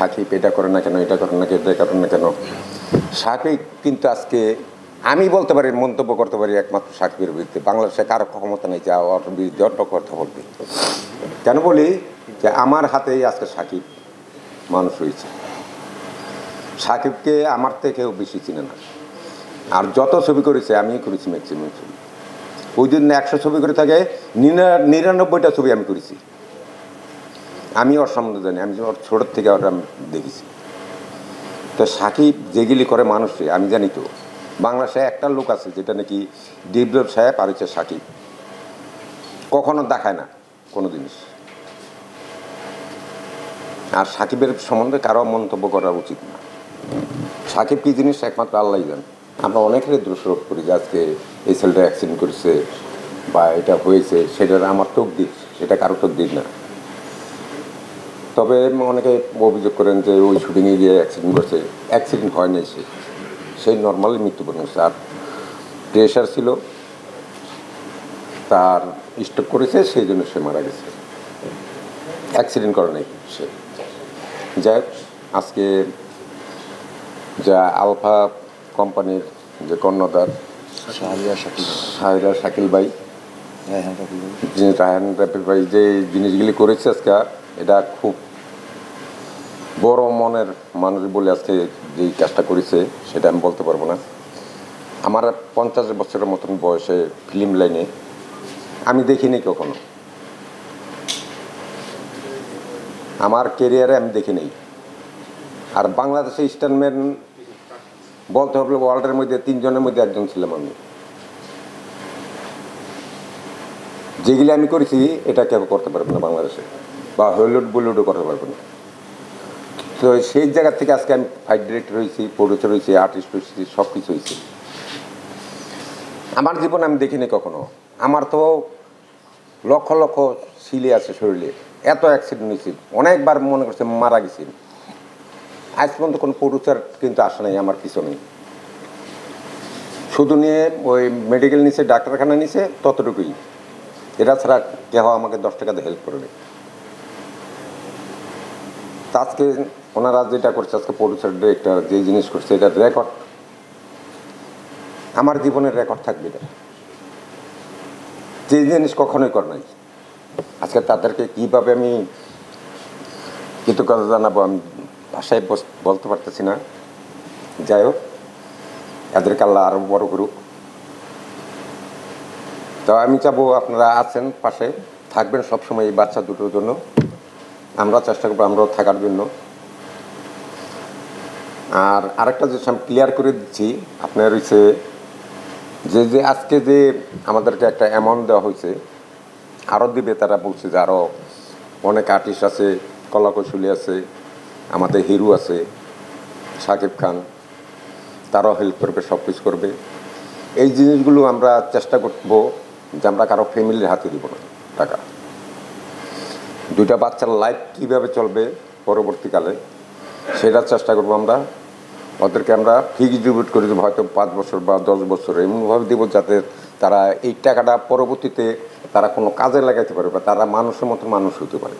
সাকিব এটা করে না কেন, এটা করে না কেন, এটা করে না কেন। সাকিব কিন্তু আজকে আমি বলতে পারি, মন্তব্য করতে পারি একমাত্র সাকিবের বিরুদ্ধে। বাংলাদেশে কারো ক্ষমতা নেই যে ওর বিরুদ্ধে অন্য কথা বলবে। কেন বলি যে আমার হাতেই আজকে সাকিব মানুষ হয়েছে। সাকিবকে আমার থেকেও বেশি চিনে না। আর যত ছবি করেছে আমি করেছি ম্যাক্সিমাম ছবি। ওই দিন 100 ছবি করে থাকে, 99টা ছবি আমি করেছি। আমি ওর সম্বন্ধে জানি, আমি ওর ছোটোর থেকে ওর আমি দেখেছি। তো সাকিব যেগুলি করে মানুষে আমি জানি। তো বাংলাদেশে একটা লোক আছে যেটা নাকি ডিপজল সাহেব আর হচ্ছে সাকিব, কখনো দেখায় না কোনো জিনিস। আর সাকিবের সম্বন্ধে কারো মন্তব্য করা উচিত না। সাকিব কী জিনিস একমাত্র আল্লাহই জানে। আমরা অনেকেরই দোষারোপ করি যে আজকে এই ছেলেটা অ্যাক্সিডেন্ট করেছে বা এটা হয়েছে, সেটার আমার তকদির, সেটা কারো তকদির না। তবে অনেকে অভিযোগ করেন যে ওই শুটিংয়ে গিয়ে অ্যাক্সিডেন্ট করছে। অ্যাক্সিডেন্ট হয়নি, সেই নর্মালি মৃত্যুবরণ করছে। আর প্রেশার ছিল, তার স্ট্রোক করেছে, সেই জন্য সে মারা গেছে, অ্যাক্সিডেন্ট করে নাই সে। যাই হোক, আজকে যা আলফা কোম্পানির যে কর্ণধার শাহিরা শাকিল ভাই, রায়হান রাফি ভাই যে জিনিসগুলি করেছে আজকে, এটা খুব বড় মনের মানুষ বলে আজকে যেই কাজটা করেছে সেটা আমি বলতে পারবো না। আমার 50 বছরের মতন বয়সে ফিল্ম লাইনে আমি দেখিনি কখনো, আমার কেরিয়ারে আমি দেখি নেই। আর বাংলাদেশে স্টান্টম্যান বলতে হবে ওয়ার্ল্ডের মধ্যে 3 জনের মধ্যে একজন ছিলাম আমি। যেগুলি আমি করেছি এটা কেউ করতে পারবে না বাংলাদেশে, বা হলিউড বলিউডও করতে পারবে না। তো সেই জায়গা থেকে আজকে আমি ফাইট ডিরেক্টর হয়েছি, প্রডিউসার হয়েছি, আর্টিস্ট হয়েছি, সব কিছু হয়েছি। আমার জীবন আমি দেখিনি কখনো। আমার তো লক্ষ লক্ষ সিলি আছে শরীরে, এত অ্যাক্সিডেন্ট হয়েছি, অনেকবার মনে করছে মারা গেছি। আজ পর্যন্ত কোনো প্রডিউসার কিন্তু আসে নাই আমার পিছনে। শুধু নিয়ে ওই মেডিকেল নিচে, ডাক্তারখানা নিচে, ততটুকুই। এটা ছাড়া কেউ আমাকে 10 টাকা দিয়ে হেল্প করে নেই। আজকে ওনারা যেটা করছে, আজকে প্রডিউসার ডিরেক্টর যে জিনিস করছে, এটা রেকর্ড, আমার জীবনের রেকর্ড থাকবে। এটা যে জিনিস কখনোই কর নাই। আজকে তাদেরকে কীভাবে আমি কৃতজ্ঞতা জানাবো আমি ভাষায় বলতে পারতেছি না। যাই হোক, এদেরকে আল্লাহ আরও বড় করুক। তো আমি চাবো আপনারা আছেন, পাশে থাকবেন সবসময় এই বাচ্চা দুটোর জন্য। আমরা চেষ্টা করবো আমরাও থাকার জন্য। আর আরেকটা জিনিস আমি ক্লিয়ার করে দিচ্ছি, আপনার হচ্ছে যে আজকে যে আমাদেরকে একটা অ্যামাউন্ট দেওয়া হয়েছে, আরও দিবে। তারা বলছে যে আরও অনেক আর্টিস্ট আছে, কলাকৌশলী আছে, আমাদের হিরো আছে, শাকিব খান, তারাও হেল্প করবে, সব কিছু করবে। এই জিনিসগুলো আমরা চেষ্টা করবো যে আমরা কারো ফ্যামিলির হাতে দিব না টাকা। 2টা বাচ্চার লাইফ কীভাবে চলবে পরবর্তীকালে সেটার চেষ্টা করবো আমরা। ওদেরকে আমরা ফিক্স ডিস্ট্রিবিউট করে দেবো, হয়তো 5 বছর বা 10 বছর এমনভাবে দেবো যাতে তারা এই টাকাটা পরবর্তীতে তারা কোনো কাজে লাগাইতে পারে, বা তারা মানুষের মতো মানুষ হতে পারে।